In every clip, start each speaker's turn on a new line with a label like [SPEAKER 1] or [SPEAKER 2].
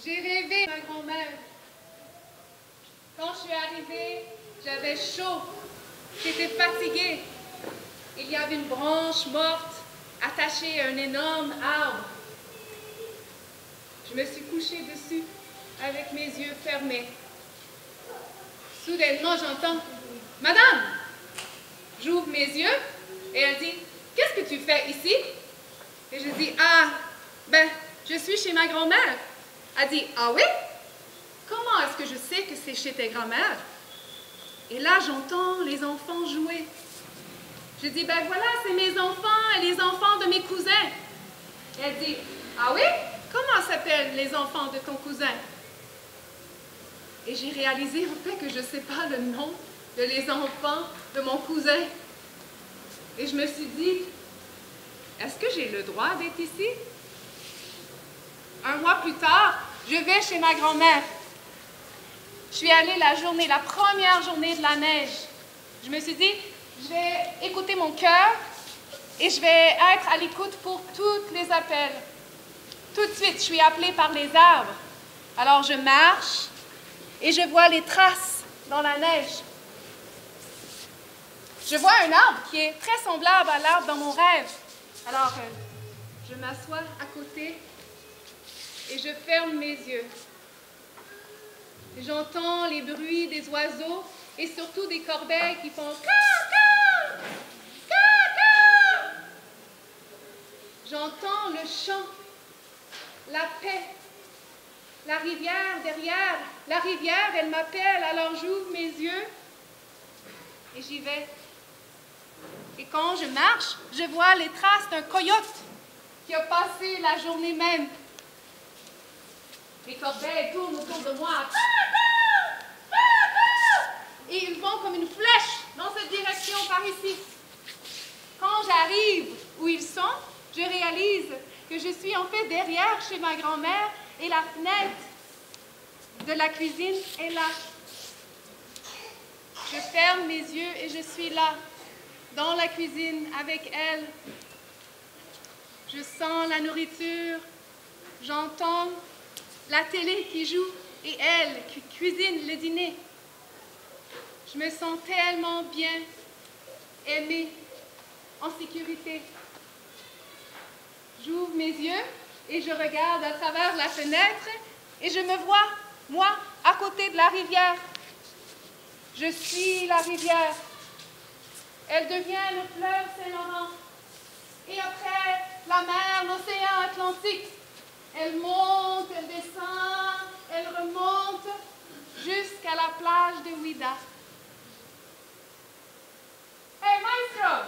[SPEAKER 1] J'ai rêvé de ma grand-mère. Quand je suis arrivée, j'avais chaud, j'étais fatiguée. Il y avait une branche morte attachée à un énorme arbre. Je me suis couchée dessus avec mes yeux fermés. Soudainement, j'entends « Madame !» J'ouvre mes yeux et elle dit « Qu'est-ce que tu fais ici ?» Et je dis « Ah, ben, je suis chez ma grand-mère. » Elle dit « Ah oui? Comment est-ce que je sais que c'est chez tes grand-mères? » Et là, j'entends les enfants jouer. Je dis « Ben voilà, c'est mes enfants et les enfants de mes cousins. » Et elle dit « Ah oui? Comment s'appellent les enfants de ton cousin? » Et j'ai réalisé en fait que je ne sais pas le nom de les enfants de mon cousin. Et je me suis dit, est-ce que j'ai le droit d'être ici? Un mois plus tard, je vais chez ma grand-mère. Je suis allée la première journée de la neige. Je me suis dit, je vais écouter mon cœur et je vais être à l'écoute pour tous les appels. Tout de suite, je suis appelée par les arbres. Alors je marche et je vois les traces dans la neige. Je vois un arbre qui est très semblable à l'arbre dans mon rêve. Alors, je m'assois à côté et je ferme mes yeux. J'entends les bruits des oiseaux et surtout des corbeilles qui font « ca-ca! Ca-ca! » J'entends le chant, la paix, la rivière derrière. La rivière, elle m'appelle, alors j'ouvre mes yeux et j'y vais. Et quand je marche, je vois les traces d'un coyote qui a passé la journée même. Les corbeilles tournent autour de moi. Et ils vont comme une flèche dans cette direction par ici. Quand j'arrive où ils sont, je réalise que je suis en fait derrière chez ma grand-mère et la fenêtre de la cuisine est là. Je ferme mes yeux et je suis là, dans la cuisine avec elle. Je sens la nourriture, j'entends la télé qui joue et elle qui cuisine le dîner. Je me sens tellement bien, aimée, en sécurité. J'ouvre mes yeux et je regarde à travers la fenêtre et je me vois, moi, à côté de la rivière. Je suis la rivière. Elle devient le fleuve Saint-Laurent. Et après, la mer, l'océan Atlantique. Elle monte, elle descend, elle remonte jusqu'à la plage de Ouida. Hey, maestro!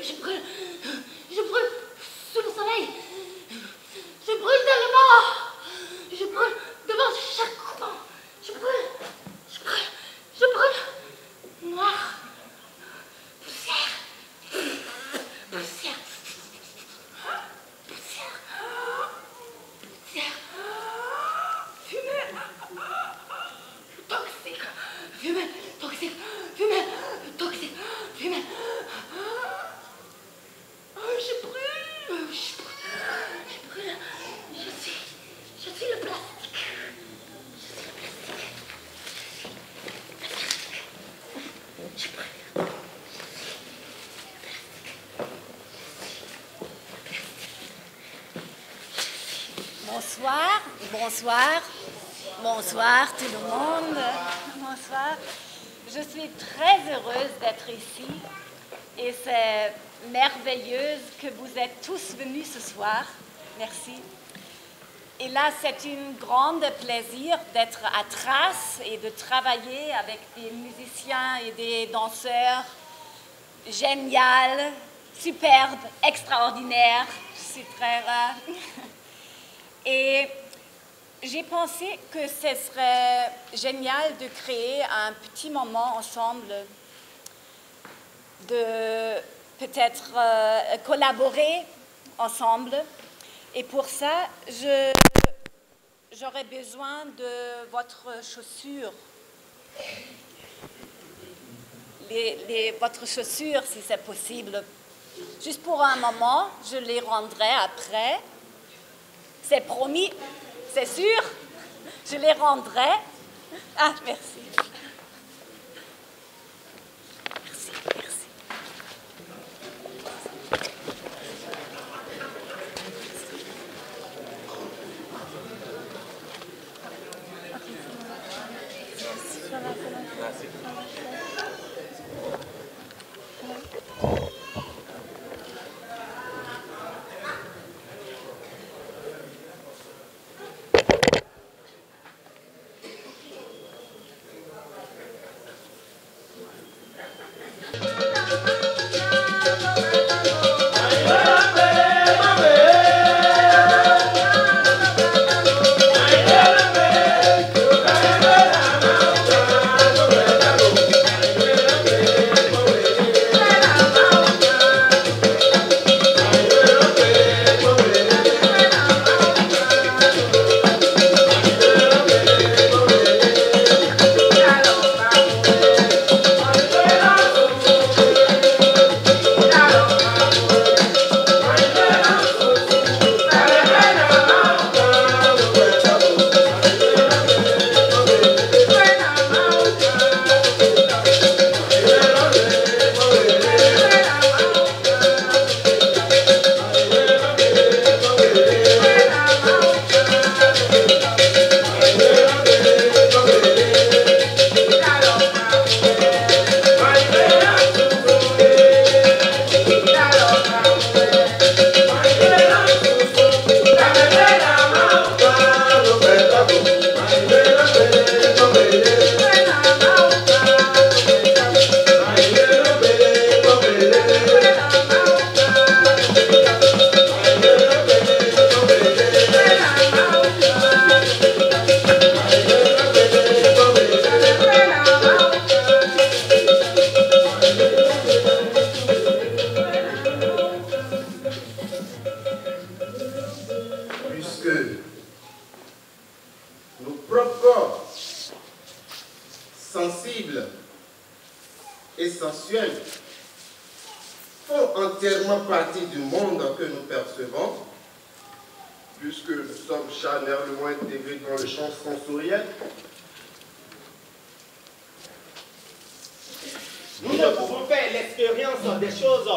[SPEAKER 2] Je brûle. Je brûle sous le soleil. Je brûle tellement. Je brûle devant chaque courant. Je brûle. Je brûle. Je brûle. Noir. Poussière. Poussière. Poussière. Poussière. Fumée. Toxique. Fumée. Toxique. Fumée. Toxique. Fumée. Je brûle. Je brûle. Je suis le plastique. Je brûle.
[SPEAKER 3] Bonsoir, bonsoir, bonsoir tout le monde. Bonsoir. Je suis très heureuse d'être ici et c'est merveilleux que vous êtes tous venus ce soir. Merci. Et là, c'est un grand plaisir d'être à Thrace et de travailler avec des musiciens et des danseurs géniaux, superbes, extraordinaires. Je suis très rare. Et j'ai pensé que ce serait génial de créer un petit moment ensemble, de peut-être collaborer ensemble. Et pour ça, j'aurais besoin de votre chaussure. Votre chaussure, si c'est possible. Juste pour un moment, je les rendrai après. C'est promis, c'est sûr, je les rendrai. Ah, merci. Merci, merci.
[SPEAKER 4] sensibles et sensuels font entièrement partie du monde que nous percevons, puisque nous sommes charnellement intégrés dans le champ sensoriel.
[SPEAKER 5] Nous ne pouvons faire l'expérience des choses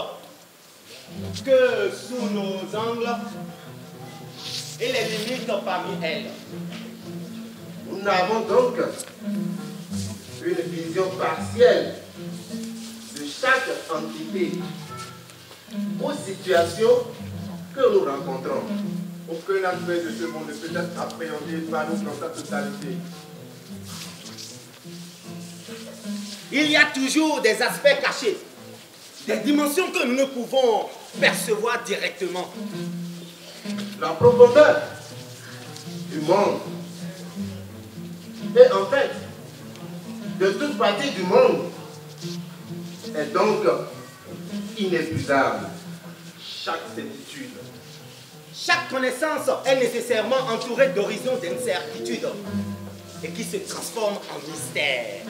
[SPEAKER 5] que sous nos angles et les limites parmi elles.
[SPEAKER 4] Nous n'avons donc une vision partielle de chaque entité ou situation que nous rencontrons. Aucun aspect de ce monde ne peut être appréhendé par nous dans sa totalité.
[SPEAKER 5] Il y a toujours des aspects cachés des dimensions que nous ne pouvons percevoir directement.
[SPEAKER 4] La profondeur du monde et en fait de toute partie du monde est donc inépuisable. Chaque certitude,
[SPEAKER 5] chaque connaissance est nécessairement entourée d'horizons d'incertitude et qui se transforment en mystère.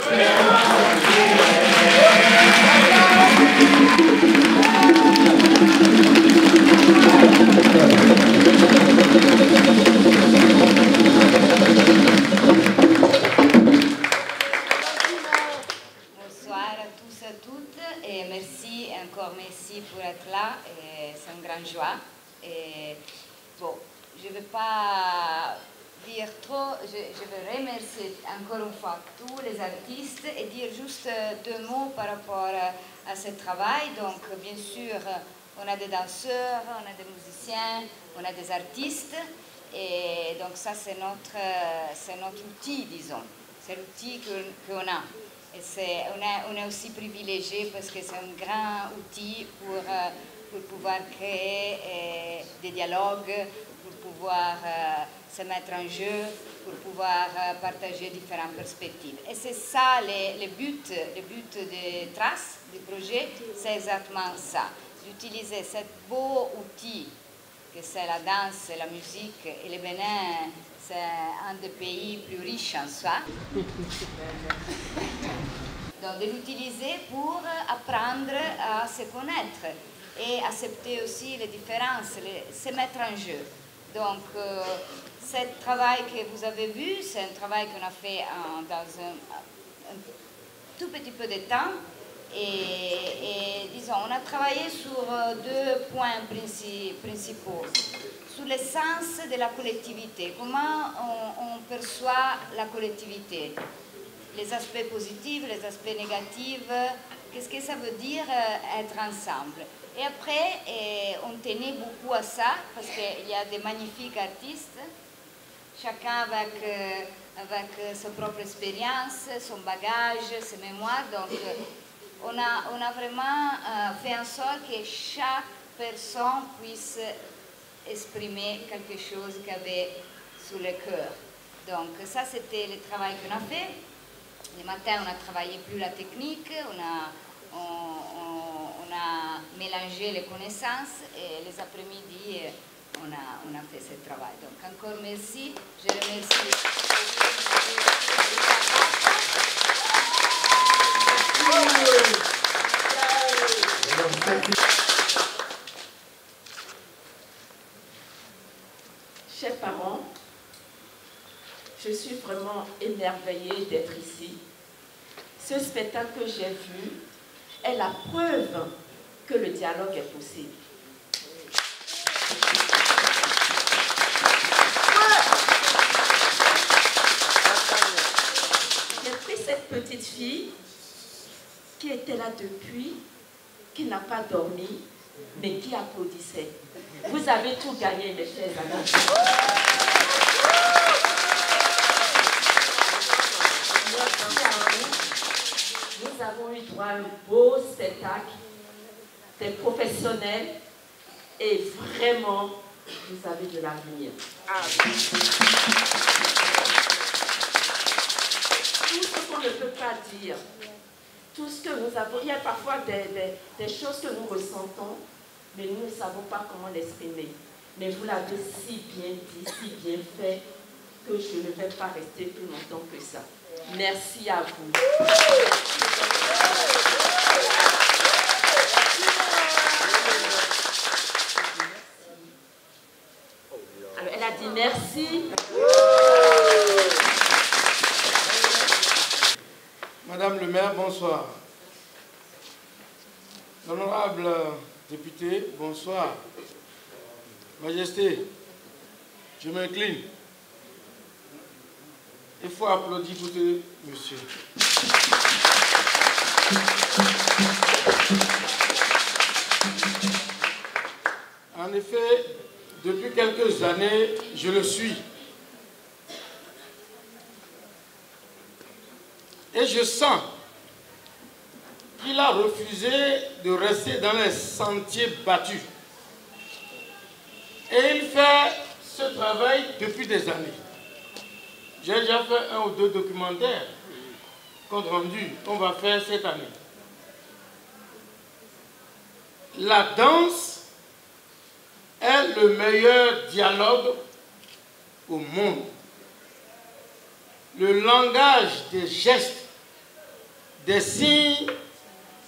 [SPEAKER 3] Bonsoir à tous et à toutes et merci, encore merci pour être là. C'est une grande joie. Et bon, je ne vais pas dire trop, je veux remercier encore une fois tous les artistes et dire juste deux mots par rapport à ce travail. Donc, bien sûr, on a des danseurs, on a des musiciens, on a des artistes. Et donc ça, c'est notre outil, disons. C'est l'outil qu'on a. Et on est aussi privilégié parce que c'est un grand outil pour pouvoir créer des dialogues, pour pouvoir se mettre en jeu, pour pouvoir partager différentes perspectives. Et c'est ça le but de Trace, du projet, c'est exactement ça. D'utiliser ce beau outil que c'est la danse, la musique, et le Bénin, c'est un des pays plus riches en soi. Donc de l'utiliser pour apprendre à se connaître et accepter aussi les différences, se mettre en jeu. Donc ce travail que vous avez vu, c'est un travail qu'on a fait dans un tout petit peu de temps. Et disons, on a travaillé sur deux points principaux. Sur l'essence de la collectivité, comment on perçoit la collectivité, les aspects positifs, les aspects négatifs, qu'est-ce que ça veut dire être ensemble. Et après, on tenait beaucoup à ça, parce qu'il y a des magnifiques artistes, chacun avec sa propre expérience, son bagage, ses mémoires. Donc, on a vraiment fait en sorte que chaque personne puisse exprimer quelque chose qu'il avait sur le cœur. Donc ça, c'était le travail qu'on a fait. Le matin, on a travaillé plus la technique, on a mélangé les connaissances et les après-midi, on a fait ce travail. Donc encore merci, je remercie.
[SPEAKER 6] Chers parents, je suis vraiment émerveillée d'être ici. Ce spectacle que j'ai vu est la preuve que le dialogue est possible. J'ai pris cette petite fille qui était là depuis, qui n'a pas dormi, mais qui applaudissait. Vous avez tout gagné, mes chers amis. Merci à vous. Nous avons eu droit à un beau spectacle, des professionnels, et vraiment, vous avez de l'avenir. Tout ce qu'on ne peut pas dire, tout ce que nous avons, il y a parfois des choses que nous ressentons, mais nous ne savons pas comment l'exprimer. Mais vous l'avez si bien dit, si bien fait, que je ne vais pas rester plus longtemps que ça. Merci à vous. Alors, elle a dit merci.
[SPEAKER 7] Madame le maire, bonsoir. L'honorable député, bonsoir. Majesté, je m'incline. Il faut applaudir tout monsieur. En effet, depuis quelques années, je le suis. Et je sens qu'il a refusé de rester dans les sentiers battus. Et il fait ce travail depuis des années. J'ai déjà fait 1 ou 2 documentaires compte rendu qu'on va faire cette année. La danse est le meilleur dialogue au monde. Le langage des gestes des signes,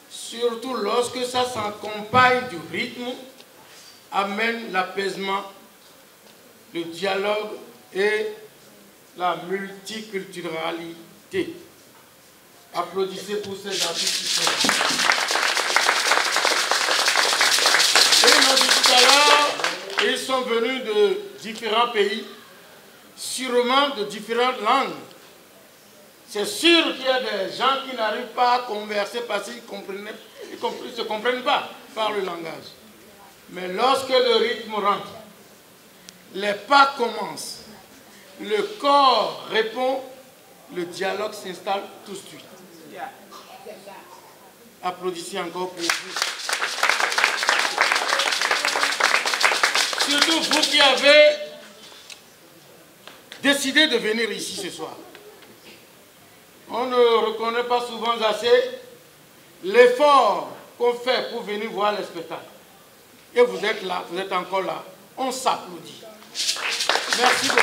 [SPEAKER 7] surtout lorsque ça s'accompagne du rythme, amène l'apaisement, le dialogue et la multiculturalité. Applaudissez pour ces artistes qui sont là. Et nous dit tout à l'heure, ils sont venus de différents pays, sûrement de différentes langues. C'est sûr qu'il y a des gens qui n'arrivent pas à converser parce qu'ils ne se comprennent pas par le langage. Mais lorsque le rythme rentre, les pas commencent, le corps répond, le dialogue s'installe tout de suite. Applaudissez encore pour vous. Surtout vous qui avez décidé de venir ici ce soir. On ne reconnaît pas souvent assez l'effort qu'on fait pour venir voir les spectacles. Et vous êtes là, vous êtes encore là. On s'applaudit. Merci beaucoup.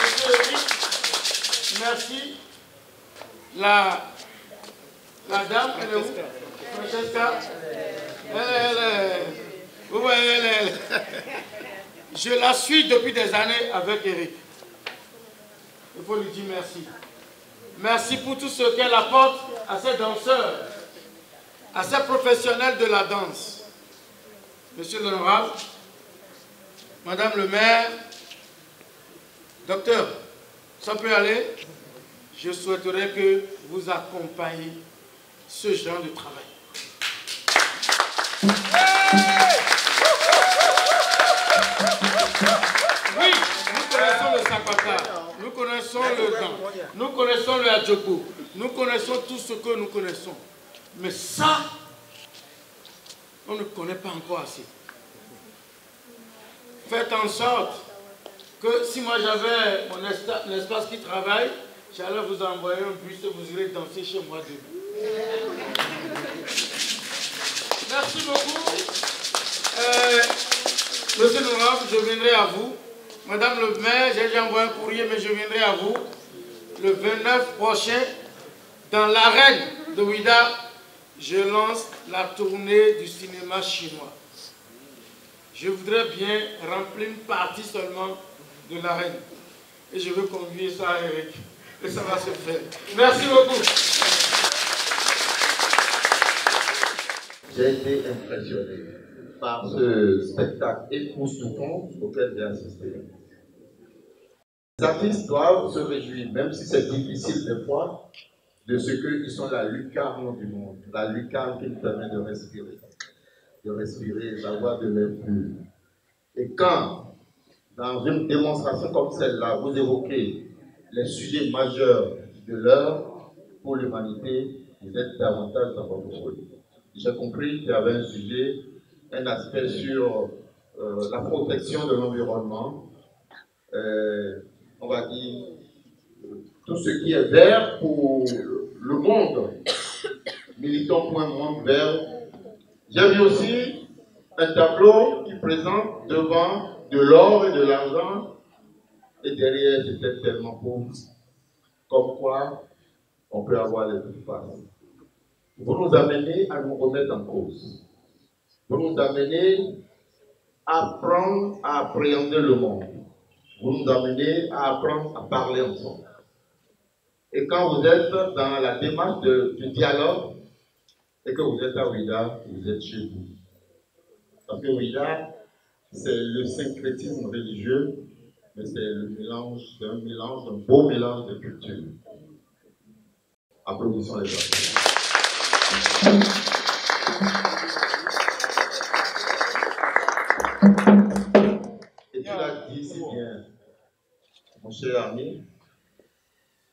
[SPEAKER 7] Monsieur Eric, merci. La dame, elle est où? Francesca? Vous voyez, je la suis depuis des années avec Eric. Il faut lui dire merci. Merci pour tout ce qu'elle apporte à ces danseurs, à ces professionnels de la danse. Monsieur l'honorable, Madame le maire, docteur, ça peut aller? Je souhaiterais que vous accompagniez ce genre de travail. Oui, nous connaissons le Sakpaka, nous connaissons le Gan, nous connaissons le Adjoko, nous connaissons tout ce que nous connaissons. Mais ça, on ne connaît pas encore assez. Faites en sorte que si moi j'avais mon espace qui travaille, j'allais vous envoyer un bus et vous irez danser chez moi demain. Merci beaucoup. Monsieur l'honorable, je viendrai à vous. Madame le maire, j'ai déjà envoyé un courrier, mais je viendrai à vous le 29 prochain dans l'arène de Ouida. Je lance la tournée du cinéma chinois. Je voudrais bien remplir une partie seulement de l'arène. Et je veux convier ça à Eric. Et ça va se faire. Merci beaucoup.
[SPEAKER 4] J'ai été impressionné par ce spectacle époustouflant auquel j'ai assisté. Les artistes doivent se réjouir, même si c'est difficile des fois, de ce qu'ils sont la lucarne du monde, la lucarne qui nous permet de respirer, d'avoir de l'air pur. Et quand, dans une démonstration comme celle-là, vous évoquez les sujets majeurs de l'heure pour l'humanité, vous êtes davantage dans votre rôle. J'ai compris qu'il y avait un sujet, un aspect sur la protection de l'environnement, on va dire tout ce qui est vert pour le monde, militant pour un monde vert. J'ai vu aussi un tableau qui présente devant de l'or et de l'argent, et derrière c'était tellement pauvre, comme quoi on peut avoir les deux faces. Vous nous amenez à nous remettre en cause. Vous nous amenez à apprendre à appréhender le monde. Vous nous amenez à apprendre à parler ensemble. Et quand vous êtes dans la démarche du dialogue, et que vous êtes à Ouida, vous êtes chez vous. Parce que Ouida, c'est le syncrétisme religieux, mais c'est le mélange, un beau mélange de cultures. Applaudissons les gens. Et tu l'as dit si bien, mon cher ami,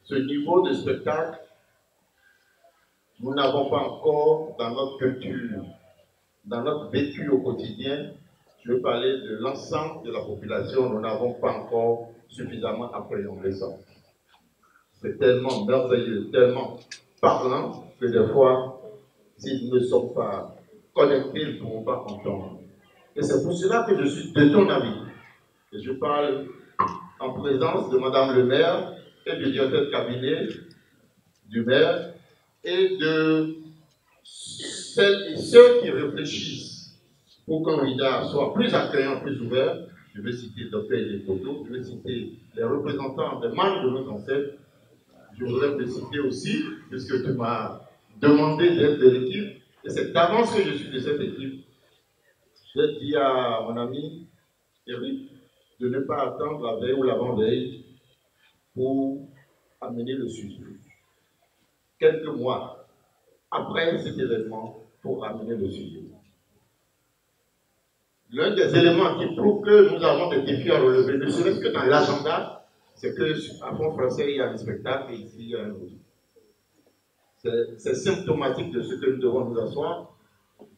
[SPEAKER 4] ce niveau de spectacle, nous n'avons pas encore dans notre culture, dans notre vécu au quotidien. Je veux parler de l'ensemble de la population, nous n'avons pas encore suffisamment appréhendé ça. C'est tellement merveilleux, tellement parlant, que des fois, s'ils ne sont pas connectés, ils ne pourront pas entendre. Et c'est pour cela que je suis de ton avis. Et je parle en présence de Madame le maire et du directeur de cabinet
[SPEAKER 8] du maire et de celles et ceux qui réfléchissent pour qu'un candidat soit plus accueillant, plus ouvert. Je vais citer Dr. Elie Koto, je vais citer les représentants des membres de nos ancêtres. Je voudrais te citer aussi, puisque tu m'as demandé d'être de l'équipe, et c'est d'avance que je suis de cette équipe. J'ai dit à mon ami Eric de ne pas attendre la veille ou l'avant-veille pour amener le sujet. Quelques mois après cet événement, pour amener le sujet. L'un des éléments qui prouve que nous avons des défis à relever, ne serait-ce que dans l'agenda, c'est qu'à Fond Français, il y a un spectacle et ici, il y a un autre. C'est symptomatique de ce que nous devons nous asseoir,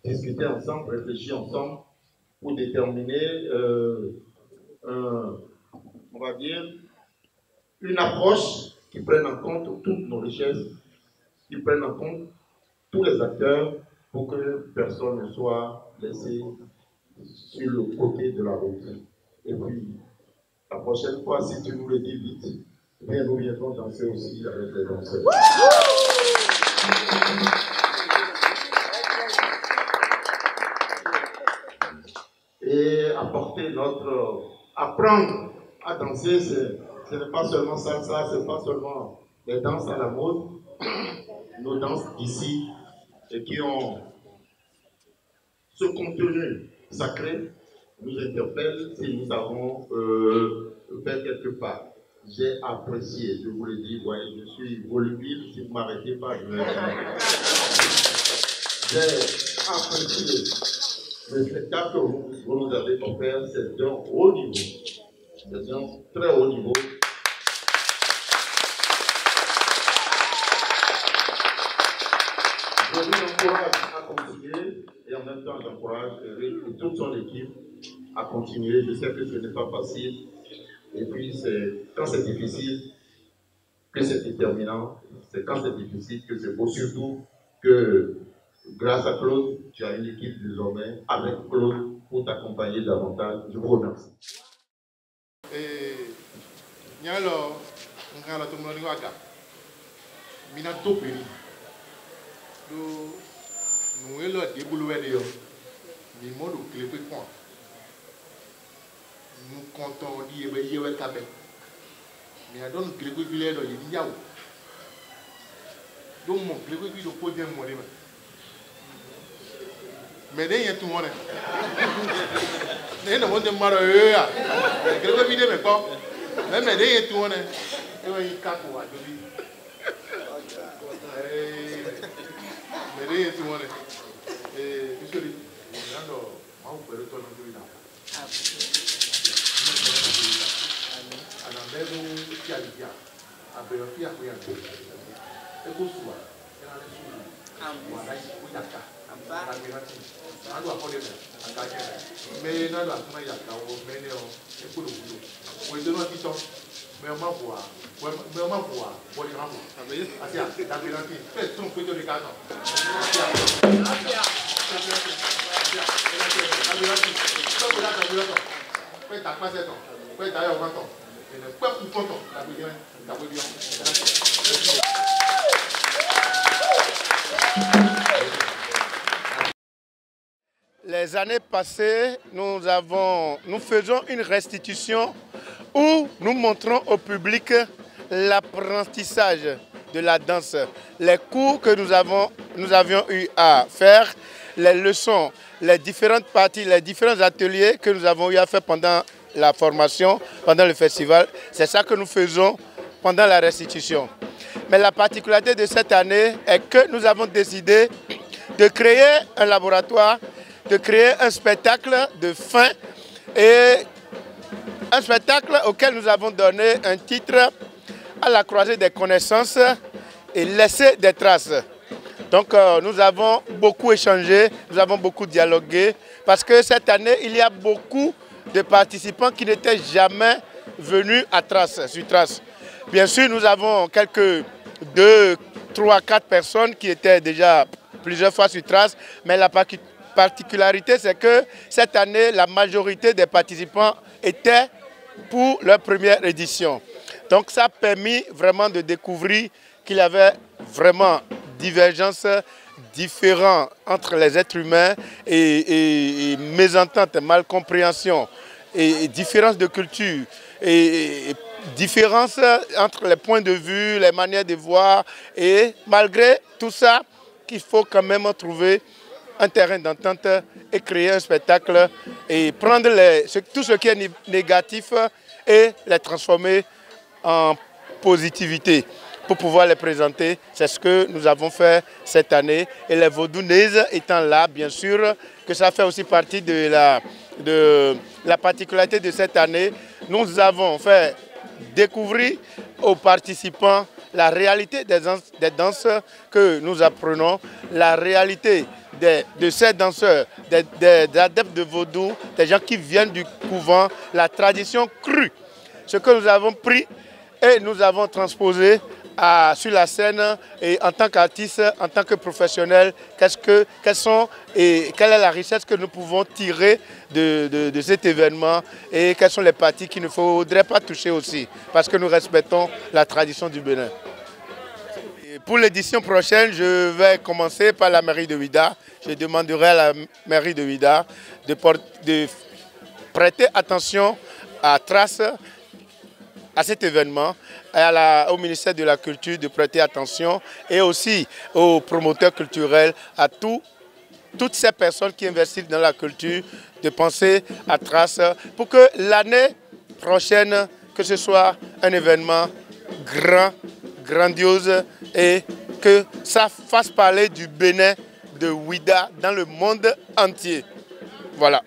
[SPEAKER 8] discuter ensemble, réfléchir ensemble pour déterminer, on va dire, une approche qui prenne en compte toutes nos richesses, qui prenne en compte tous les acteurs pour que personne ne soit laissé sur le côté de la route. Et puis, la prochaine fois, si tu nous le dis vite, bien nous viendrons danser aussi avec les danseurs. Et apporter notre... Apprendre à danser, ce n'est pas seulement salsa, ce n'est pas seulement les danses à la mode, nos danses d'ici, et qui ont ce contenu sacré, nous interpelle si nous avons fait quelque part. J'ai apprécié, je vous le dis, voyez, je suis volubile, si vous ne m'arrêtez pas, je vais... J'ai apprécié le spectacle que vous nous avez offert, c'est d'un haut niveau, c'est d'un très haut niveau. Je vous encourage à continuer et en même temps j'encourage Eric et toute son équipe à continuer. Je sais que ce n'est pas facile et puis quand c'est difficile que c'est déterminant, c'est quand c'est difficile que c'est beau, surtout que grâce à Claude, tu as une équipe désormais avec Claude pour t'accompagner davantage. Je vous remercie.
[SPEAKER 7] Nous le débouloué nous comptons dire mais il tapé mais à donne grégo vilé do yi yawo donc mon grégo qui do podium mo le mais de y tout monde ne no de maro ya grégo vilé mais pas mais de y tout monde e wa yi kako wa do bi mais de y tout monde bisoli nando ma u pero to no do ina mesmo que aliviar a biografia foi a é gostua ela é sua mas aí cuida cá a mirati ando a poder a cá me nada como já cá o menino é por o então não aqui só meu mavua pode não assim a mirati fez tão cuido de casa Les années passées, nous faisons une restitution où nous montrons au public l'apprentissage de la danse, les cours que nous avions eu à faire, les leçons, les différentes parties, les différents ateliers que nous avons eu à faire pendant la formation, pendant le festival. C'est ça que nous faisons pendant la restitution. Mais la particularité de cette année est que nous avons décidé de créer un laboratoire, de créer un spectacle de fin et un spectacle auquel nous avons donné un titre à la croisée des connaissances et laisser des traces. Donc nous avons beaucoup échangé, nous avons beaucoup dialogué parce que cette année il y a beaucoup de participants qui n'étaient jamais venus à Trace, sur Trace. Bien sûr, nous avons quelques 2, 3, 4 personnes qui étaient déjà plusieurs fois sur Trace, mais la particularité, c'est que cette année, la majorité des participants étaient pour leur première édition. Donc ça a permis vraiment de découvrir qu'il y avait vraiment divergences différentes entre les êtres humains et mésententes, malcompréhension et différences de culture et différences entre les points de vue, les manières de voir et malgré tout ça, qu'il faut quand même trouver un terrain d'entente et créer un spectacle et prendre tout ce qui est négatif et les transformer en positivité pour pouvoir les présenter. C'est ce que nous avons fait cette année. Et les Vaudouinaises étant là, bien sûr, que ça fait aussi partie de la particularité de cette année. Nous avons fait découvrir aux participants la réalité des danses que nous apprenons, la réalité de ces danseurs, des adeptes de vaudou, des gens qui viennent du couvent, la tradition crue. Ce que nous avons pris et nous avons transposé sur la scène et en tant qu'artiste, en tant que professionnel, quelle est la richesse que nous pouvons tirer de cet événement et quelles sont les parties qu'il ne faudrait pas toucher aussi, parce que nous respectons la tradition du Bénin. Pour l'édition prochaine, je vais commencer par la mairie de Ouidah. Je demanderai à la mairie de Ouidah de prêter attention à Trace, à cet événement, au ministère de la Culture de prêter attention et aussi aux promoteurs culturels, à toutes ces personnes qui investissent dans la culture, de penser à Trace pour que l'année prochaine, que ce soit un événement grandiose et que ça fasse parler du Bénin, de Ouidah dans le monde entier. Voilà.